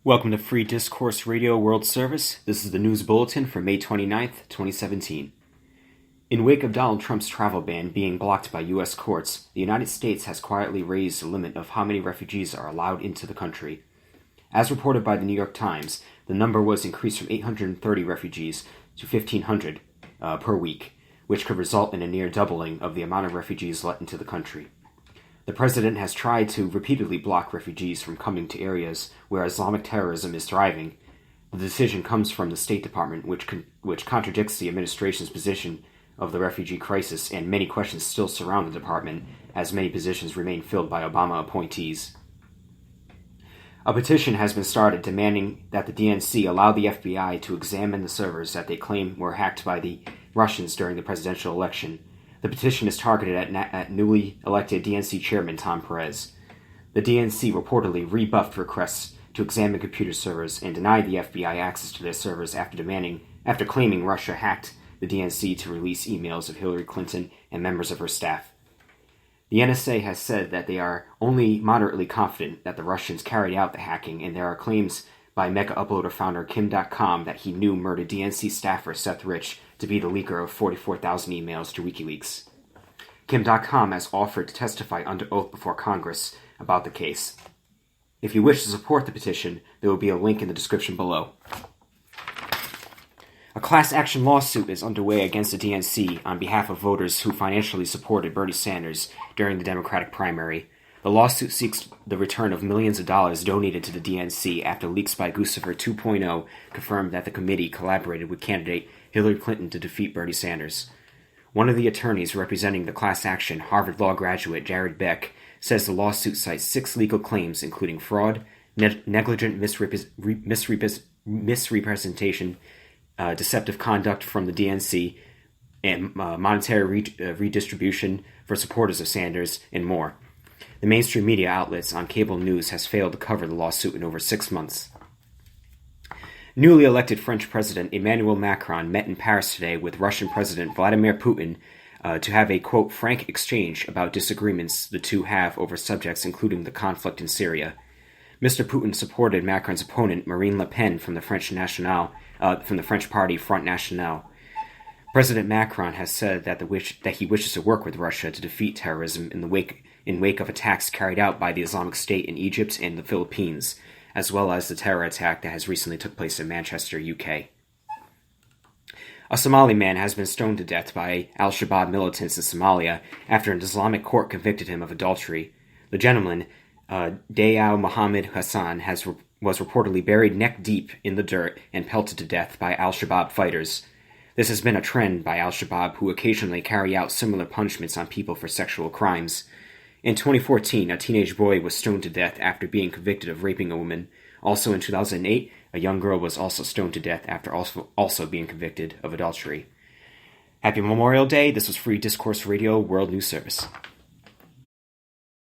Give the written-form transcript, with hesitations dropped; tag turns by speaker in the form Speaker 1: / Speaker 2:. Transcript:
Speaker 1: Welcome to Free Discourse Radio World Service. This is the news bulletin for May 29th, 2017. In wake of Donald Trump's travel ban being blocked by U.S. courts, the United States has quietly raised the limit of how many refugees are allowed into the country. As reported by the New York Times, the number was increased from 830 refugees to 1,500 per week, which could result in a near doubling of the amount of refugees let into the country. The president has tried to repeatedly block refugees from coming to areas where Islamic terrorism is thriving. The decision comes from the State Department, which contradicts the administration's position of the refugee crisis, and many questions still surround the department, as many positions remain filled by Obama appointees. A petition has been started demanding that the DNC allow the FBI to examine the servers that they claim were hacked by the Russians during the presidential election. The petition is targeted at newly elected DNC chairman Tom Perez. The DNC reportedly rebuffed requests to examine computer servers and denied the FBI access to their servers after claiming Russia hacked the DNC to release emails of Hillary Clinton and members of her staff. The NSA has said that they are only moderately confident that the Russians carried out the hacking, and there are claims by Mega Uploader founder Kim.com that he knew murdered DNC staffer Seth Rich to be the leaker of 44,000 emails to WikiLeaks. Kim.com has offered to testify under oath before Congress about the case. If you wish to support the petition, there will be a link in the description below. A class action lawsuit is underway against the DNC on behalf of voters who financially supported Bernie Sanders during the Democratic primary. The lawsuit seeks the return of millions of dollars donated to the DNC after leaks by Guccifer 2.0 confirmed that the committee collaborated with candidate Hillary Clinton to defeat Bernie Sanders. One of the attorneys representing the class action, Harvard Law graduate Jared Beck, says the lawsuit cites 6 legal claims including fraud, negligent misrepresentation, deceptive conduct from the DNC, and monetary redistribution for supporters of Sanders, and more. The mainstream media outlets on cable news has failed to cover the lawsuit in over 6 months. Newly elected French President Emmanuel Macron met in Paris today with Russian President Vladimir Putin to have a, quote, frank exchange about disagreements the two have over subjects including the conflict in Syria. Mr. Putin supported Macron's opponent Marine Le Pen from the French party Front National. President Macron has said that he wishes to work with Russia to defeat terrorism in wake of attacks carried out by the Islamic State in Egypt and the Philippines, as well as the terror attack that has recently took place in Manchester, UK. A Somali man has been stoned to death by al-Shabaab militants in Somalia after an Islamic court convicted him of adultery. The gentleman, Dayao Mohammed Hassan, was reportedly buried neck-deep in the dirt and pelted to death by al-Shabaab fighters. This has been a trend by al-Shabaab, who occasionally carry out similar punishments on people for sexual crimes. In 2014, a teenage boy was stoned to death after being convicted of raping a woman. Also in 2008, a young girl was also stoned to death after also being convicted of adultery. Happy Memorial Day. This was Free Discourse Radio World News Service.